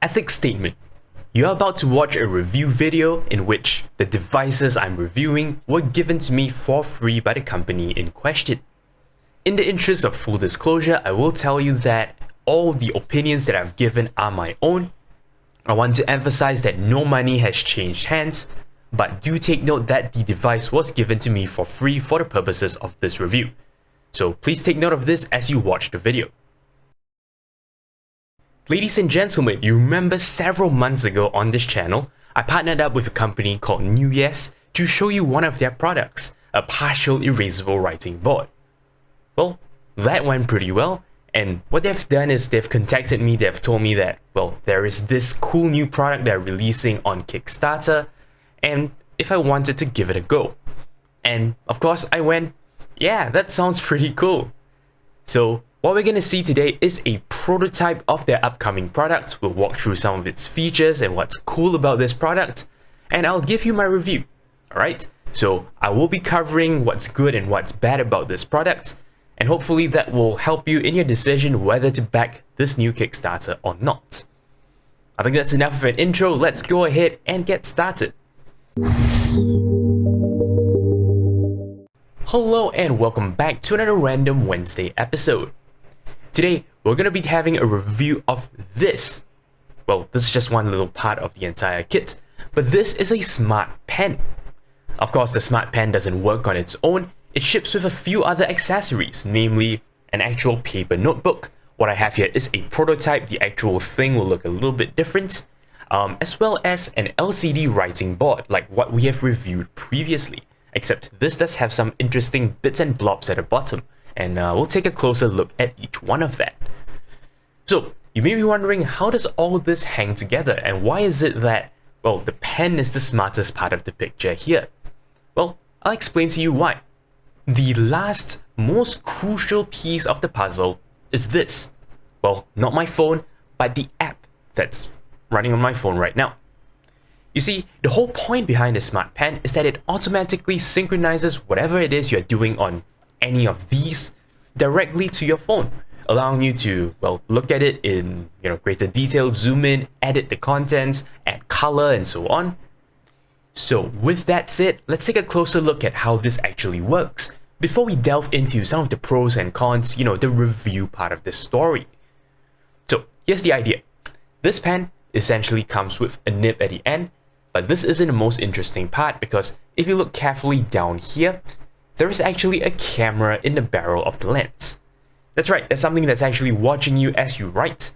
Ethics statement. You're about to watch a review video in which the devices I'm reviewing were given to me for free by the company in question. In the interest of full disclosure, I will tell you that all the opinions that I've given are my own. I want to emphasize that no money has changed hands, but do take note that the device was given to me for free for the purposes of this review. So please take note of this as you watch the video. Ladies and gentlemen, you remember several months ago on this channel, I partnered up with a company called NewYes to show you one of their products, a partial erasable writing board. Well, that went pretty well, and what they've done is they've contacted me, they've told me that, well, there is this cool new product they're releasing on Kickstarter, and if I wanted to give it a go. And of course I went, yeah, that sounds pretty cool. So what we're going to see today is a prototype of their upcoming product. We'll walk through some of its features and what's cool about this product, and I'll give you my review. Alright, so I will be covering what's good and what's bad about this product, and hopefully that will help you in your decision whether to back this new Kickstarter or not. I think that's enough of an intro. Let's go ahead and get started. Hello and welcome back to another Random Wednesday episode. Today, we're going to be having a review of this. Well, this is just one little part of the entire kit, but this is a smart pen. Of course, the smart pen doesn't work on its own. It ships with a few other accessories, namely an actual paper notebook. What I have here is a prototype. The actual thing will look a little bit different, as well as an LCD writing board, like what we have reviewed previously. Except this does have some interesting bits and blobs at the bottom, and we'll take a closer look at each one of that. So you may be wondering, how does all of this hang together, and why is it that, well, the pen is the smartest part of the picture here? Well, I'll explain to you why. The last, most crucial piece of the puzzle is this. Well, not my phone, but the app that's running on my phone right now. You see, the whole point behind the smart pen is that it automatically synchronizes whatever it is you're doing on any of these directly to your phone, allowing you to, well, look at it in, greater detail, zoom in, edit the contents, add color, and so on. So with that said, let's take a closer look at how this actually works before we delve into some of the pros and cons, the review part of this story. So here's the idea. This pen essentially comes with a nib at the end, but this isn't the most interesting part, because if you look carefully down here, there is actually a camera in the barrel of the lens. That's right, there's something that's actually watching you as you write.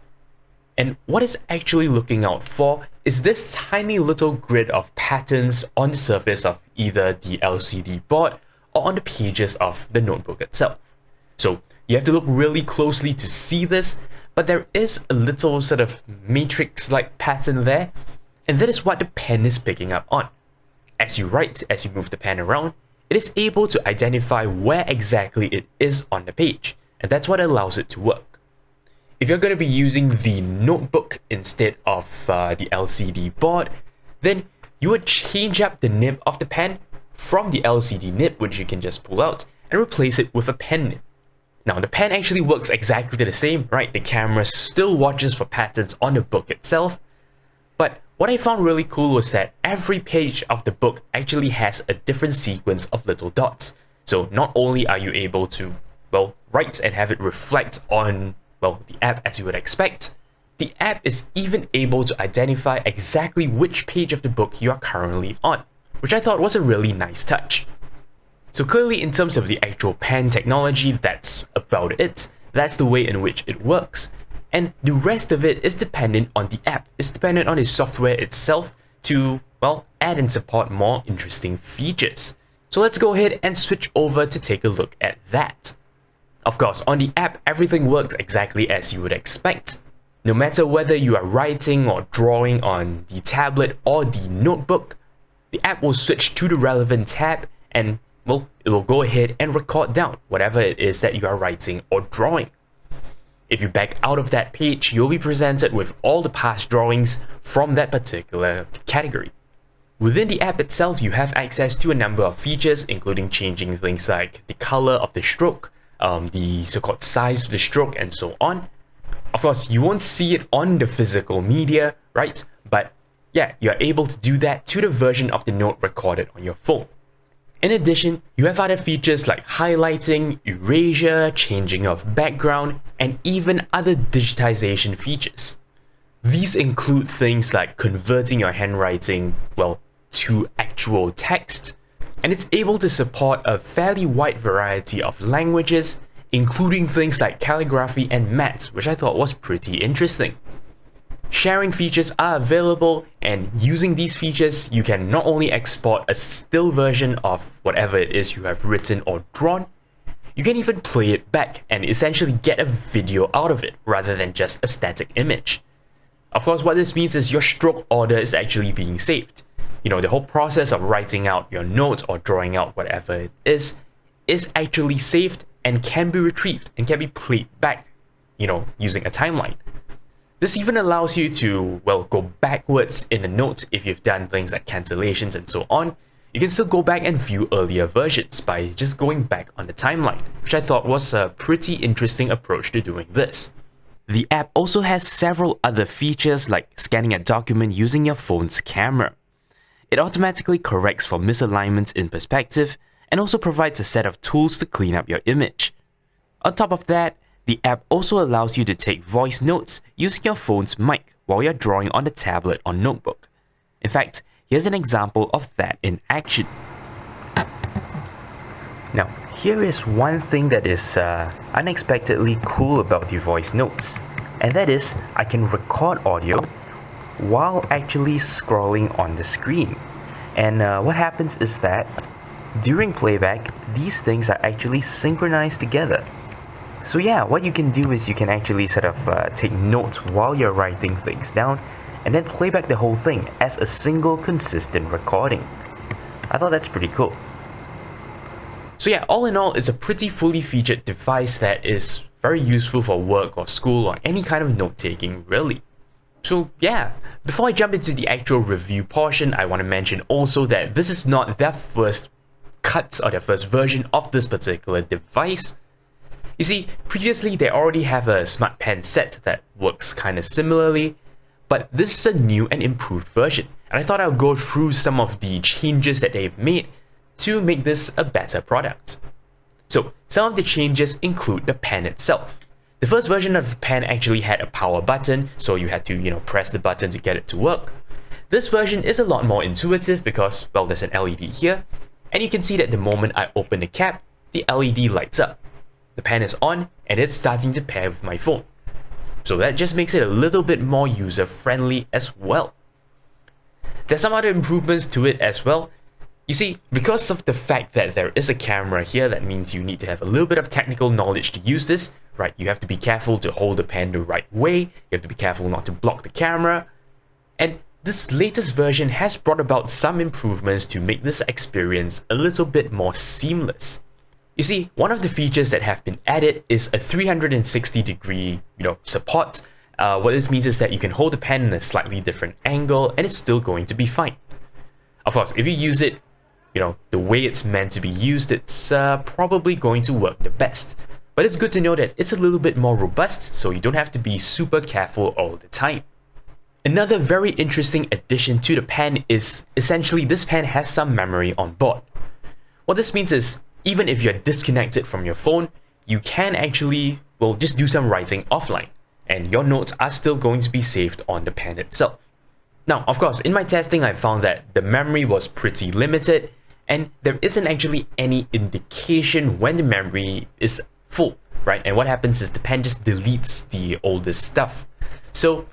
And what it's actually looking out for is this tiny little grid of patterns on the surface of either the LCD board or on the pages of the notebook itself. So you have to look really closely to see this, but there is a little sort of matrix-like pattern there, and that is what the pen is picking up on. As you write, as you move the pen around, it is able to identify where exactly it is on the page, and that's what allows it to work. If you're going to be using the notebook instead of the LCD board, then you would change up the nib of the pen from the LCD nib, which you can just pull out, and replace it with a pen nib. Now, the pen actually works exactly the same, right? The camera still watches for patterns on the book itself, but what I found really cool was that every page of the book actually has a different sequence of little dots. So not only are you able to, well, write and have it reflect on, well, the app as you would expect, the app is even able to identify exactly which page of the book you are currently on, which I thought was a really nice touch. So clearly, in terms of the actual pen technology, that's about it. That's the way in which it works. And the rest of it is dependent on the app. It's dependent on the software itself to, well, add and support more interesting features. So let's go ahead and switch over to take a look at that. Of course, on the app, everything works exactly as you would expect. No matter whether you are writing or drawing on the tablet or the notebook, the app will switch to the relevant tab and, well, it will go ahead and record down whatever it is that you are writing or drawing. If you back out of that page, you'll be presented with all the past drawings from that particular category. Within the app itself, you have access to a number of features, including changing things like the color of the stroke, the so-called size of the stroke, and so on. Of course, you won't see it on the physical media, right? But yeah, you're able to do that to the version of the note recorded on your phone. In addition, you have other features like highlighting, erasure, changing of background, and even other digitization features. These include things like converting your handwriting, well, to actual text, and it's able to support a fairly wide variety of languages, including things like calligraphy and maths, which I thought was pretty interesting. Sharing features are available, and using these features, you can not only export a still version of whatever it is you have written or drawn, you can even play it back and essentially get a video out of it rather than just a static image. Of course, what this means is your stroke order is actually being saved. You know, the whole process of writing out your notes or drawing out whatever it is actually saved and can be retrieved and can be played back, you know, using a timeline. This even allows you to, well, go backwards in the notes if you've done things like cancellations and so on. You can still go back and view earlier versions by just going back on the timeline, which I thought was a pretty interesting approach to doing this. The app also has several other features like scanning a document using your phone's camera. It automatically corrects for misalignments in perspective and also provides a set of tools to clean up your image. On top of that, the app also allows you to take voice notes using your phone's mic while you're drawing on the tablet or notebook. In fact, here's an example of that in action. Now, here is one thing that is unexpectedly cool about the voice notes, and that is I can record audio while actually scrolling on the screen. And what happens is that during playback, these things are actually synchronized together. So yeah, what you can do is you can actually sort of take notes while you're writing things down and then play back the whole thing as a single consistent recording. I thought that's pretty cool. So yeah, all in all, it's a pretty fully featured device that is very useful for work or school or any kind of note-taking, really. So yeah, before I jump into the actual review portion, I want to mention also that this is not their first cut or their first version of this particular device. You see, previously they already have a smart pen set that works kind of similarly, but this is a new and improved version, and I thought I'll go through some of the changes that they've made to make this a better product. So, some of the changes include the pen itself. The first version of the pen actually had a power button, so you had to, press the button to get it to work. This version is a lot more intuitive because, well, there's an LED here, and you can see that the moment I open the cap, the LED lights up. The pen is on, and it's starting to pair with my phone. So that just makes it a little bit more user-friendly as well. There's some other improvements to it as well. You see, because of the fact that there is a camera here, that means you need to have a little bit of technical knowledge to use this, right? You have to be careful to hold the pen the right way, you have to be careful not to block the camera, and this latest version has brought about some improvements to make this experience a little bit more seamless. You see, one of the features that have been added is a 360-degree, support. What this means is that you can hold the pen in a slightly different angle and it's still going to be fine. Of course, if you use it, the way it's meant to be used, it's probably going to work the best. But it's good to know that it's a little bit more robust, so you don't have to be super careful all the time. Another very interesting addition to the pen is essentially this pen has some memory on board. What this means is, even if you're disconnected from your phone, you can actually, just do some writing offline, and your notes are still going to be saved on the pen itself. Now, of course, in my testing, I found that the memory was pretty limited, and there isn't actually any indication when the memory is full, right? And what happens is the pen just deletes the oldest stuff. So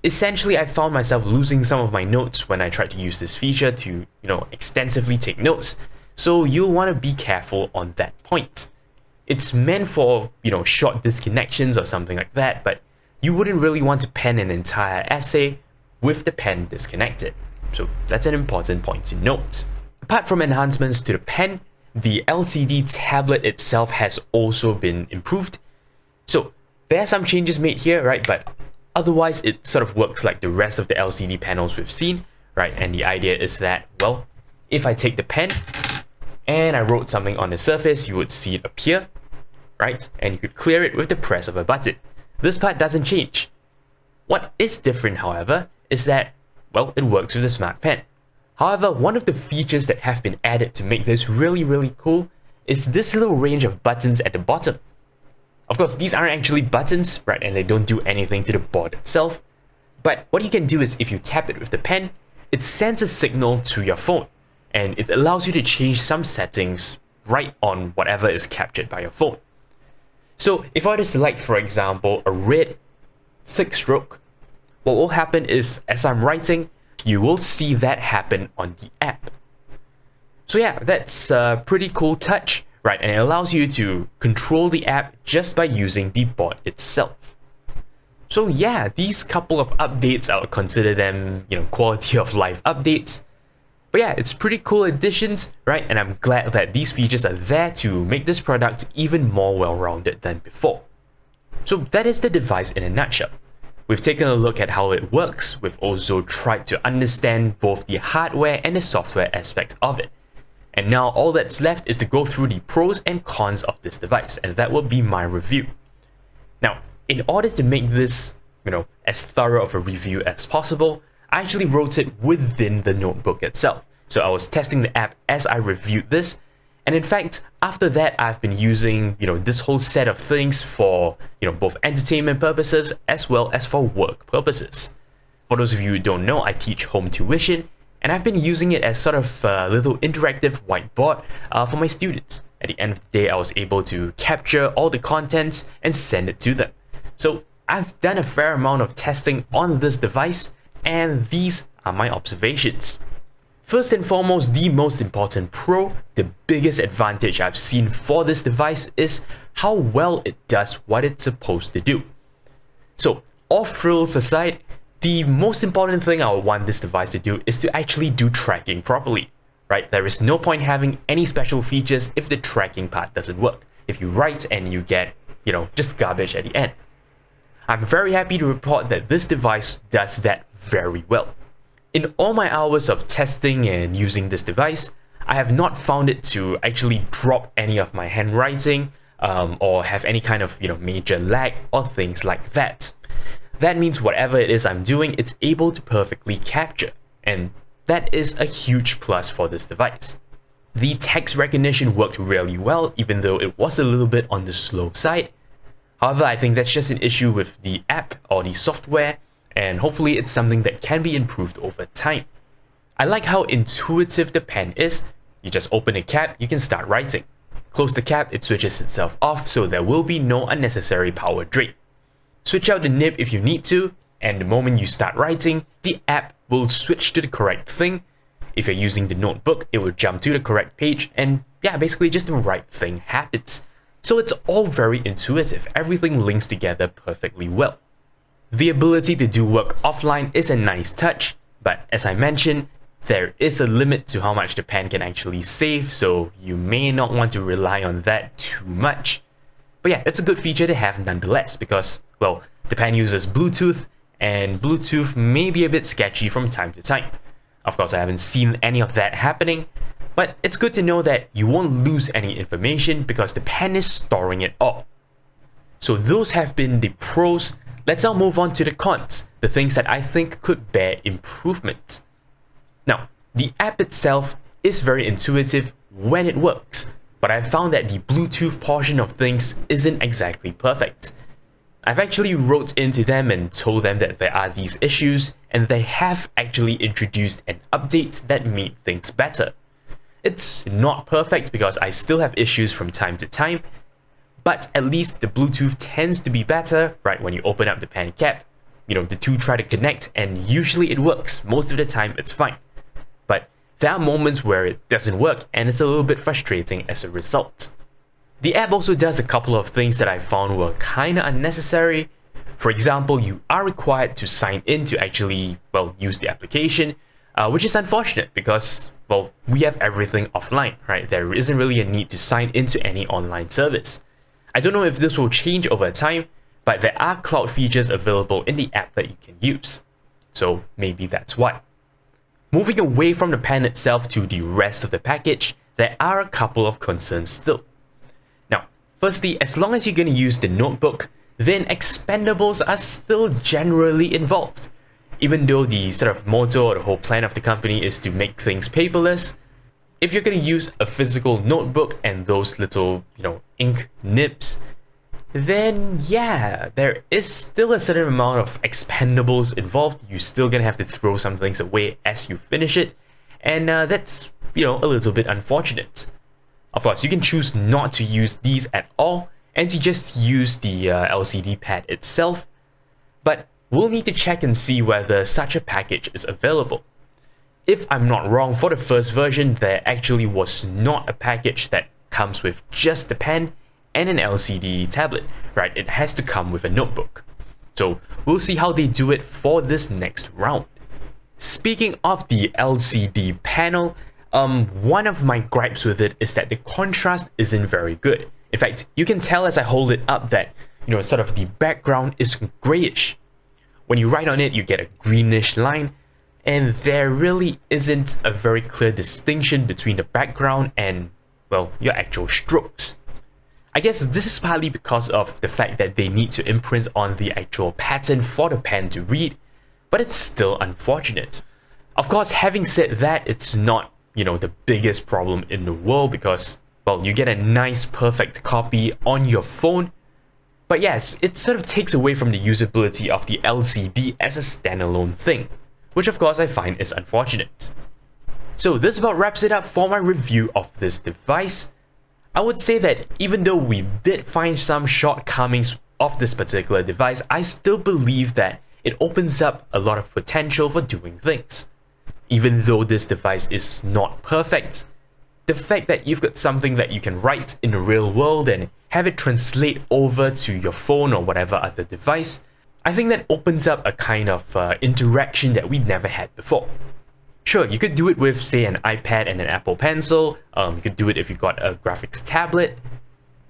essentially, I found myself losing some of my notes when I tried to use this feature to, extensively take notes. So you'll want to be careful on that point. It's meant for, short disconnections or something like that, but you wouldn't really want to pen an entire essay with the pen disconnected. So that's an important point to note. Apart from enhancements to the pen, the LCD tablet itself has also been improved. So there are some changes made here, right? But otherwise, it sort of works like the rest of the LCD panels we've seen, right? And the idea is that, if I take the pen and I wrote something on the surface, you would see it appear, right? And you could clear it with the press of a button. This part doesn't change. What is different, however, is that, well, it works with a Smart Pen. However, one of the features that have been added to make this really cool is this little range of buttons at the bottom. Of course, these aren't actually buttons, right, and they don't do anything to the board itself. But what you can do is if you tap it with the pen, it sends a signal to your phone, and it allows you to change some settings right on whatever is captured by your phone. So if I were to select, for example, a red thick stroke, what will happen is as I'm writing, you will see that happen on the app. So yeah, that's a pretty cool touch, right? And it allows you to control the app just by using the board itself. So yeah, these couple of updates, I would consider them, quality of life updates. But yeah, it's pretty cool additions, right? And I'm glad that these features are there to make this product even more well-rounded than before. So that is the device in a nutshell. We've taken a look at how it works. We've also tried to understand both the hardware and the software aspects of it. And now all that's left is to go through the pros and cons of this device, and that will be my review. Now, in order to make this, as thorough of a review as possible, I actually wrote it within the notebook itself. So I was testing the app as I reviewed this. And in fact, after that, I've been using, this whole set of things for, both entertainment purposes as well as for work purposes. For those of you who don't know, I teach home tuition, and I've been using it as sort of a little interactive whiteboard for my students. At the end of the day, I was able to capture all the contents and send it to them. So I've done a fair amount of testing on this device, and these are my observations. First and foremost, the most important pro, the biggest advantage I've seen for this device is how well it does what it's supposed to do. So, all frills aside, the most important thing I would want this device to do is to actually do tracking properly, right? There is no point having any special features if the tracking part doesn't work. If you write and you get, just garbage at the end. I'm very happy to report that this device does that very well. In all my hours of testing and using this device, I have not found it to actually drop any of my handwriting or have any kind of major lag or things like that. That means whatever it is I'm doing, it's able to perfectly capture, and that is a huge plus for this device. The text recognition worked really well, even though it was a little bit on the slow side. However, I think that's just an issue with the app or the software, and hopefully it's something that can be improved over time. I like how intuitive the pen is. You just open a cap, you can start writing. Close the cap, it switches itself off, so there will be no unnecessary power drain. Switch out the nib if you need to, and the moment you start writing, the app will switch to the correct thing. If you're using the notebook, it will jump to the correct page, and yeah, basically just the right thing happens. So it's all very intuitive, everything links together perfectly well. The ability to do work offline is a nice touch, but as I mentioned, there is a limit to how much the pen can actually save, so you may not want to rely on that too much. But yeah, it's a good feature to have nonetheless because, well, the pen uses Bluetooth, and Bluetooth may be a bit sketchy from time to time. Of course, I haven't seen any of that happening, but it's good to know that you won't lose any information because the pen is storing it all. So those have been the pros. Let's now move on to the cons, the things that I think could bear improvement. Now, the app itself is very intuitive when it works, but I've found that the Bluetooth portion of things isn't exactly perfect. I've actually wrote into them and told them that there are these issues, and they have actually introduced an update that made things better. It's not perfect because I still have issues from time to time, but at least the Bluetooth tends to be better, right? When you open up the pen cap, the two try to connect, and usually it works. Most of the time it's fine. But there are moments where it doesn't work, and it's a little bit frustrating as a result. The app also does a couple of things that I found were kinda unnecessary. For example, you are required to sign in to actually, use the application, which is unfortunate because, we have everything offline, right? There isn't really a need to sign into any online service. I don't know if this will change over time, but there are cloud features available in the app that you can use. So maybe that's why. Moving away from the pen itself to the rest of the package, there are a couple of concerns still. Now, firstly, as long as you're going to use the notebook, then Expendables are still generally involved. Even though the sort of motto or the whole plan of the company is to make things paperless, if you're going to use a physical notebook and those little, ink nibs, then yeah, there is still a certain amount of expendables involved. You're still going to have to throw some things away as you finish it, and that's, a little bit unfortunate. Of course, you can choose not to use these at all and to just use the LCD pad itself, but we'll need to check and see whether such a package is available. If I'm not wrong, for the first version, there actually was not a package that comes with just the pen and an LCD tablet, right? It has to come with a notebook. So we'll see how they do it for this next round. Speaking of the LCD panel, one of my gripes with it is that the contrast isn't very good. In fact, you can tell as I hold it up that, sort of the background is grayish. When you write on it, you get a greenish line, and there really isn't a very clear distinction between the background and, well, your actual strokes. I guess this is partly because of the fact that they need to imprint on the actual pattern for the pen to read, but it's still unfortunate. Of course, having said that, it's not, the biggest problem in the world because, well, you get a nice perfect copy on your phone. But yes, it sort of takes away from the usability of the LCD as a standalone thing, which of course I find is unfortunate. So this about wraps it up for my review of this device. I would say that even though we did find some shortcomings of this particular device, I still believe that it opens up a lot of potential for doing things. Even though this device is not perfect, the fact that you've got something that you can write in the real world and have it translate over to your phone or whatever other device, I think that opens up a kind of interaction that we never had before. Sure, you could do it with, say, an iPad and an Apple Pencil, you could do it if you got a graphics tablet,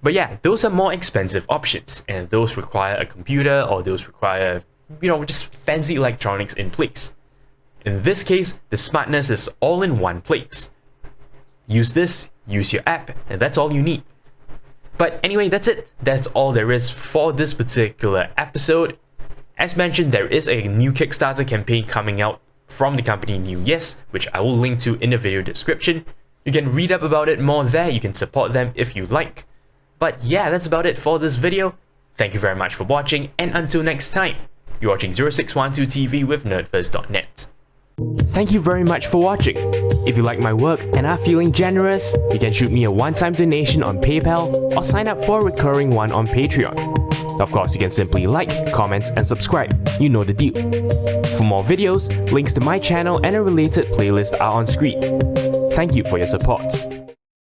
but yeah, those are more expensive options, and those require a computer or those require, just fancy electronics in place. In this case, the smartness is all in one place. Use this, use your app, and that's all you need. But anyway, that's it. That's all there is for this particular episode. As mentioned, there is a new Kickstarter campaign coming out from the company NewYes, which I will link to in the video description. You can read up about it more there, you can support them if you like. But yeah, that's about it for this video. Thank you very much for watching, and until next time, you're watching 0612 TV with NERDfirst.net. Thank you very much for watching. If you like my work and are feeling generous, you can shoot me a one-time donation on PayPal or sign up for a recurring one on Patreon. Of course, you can simply like, comment, and subscribe. You know the deal. For more videos, links to my channel and a related playlist are on screen. Thank you for your support.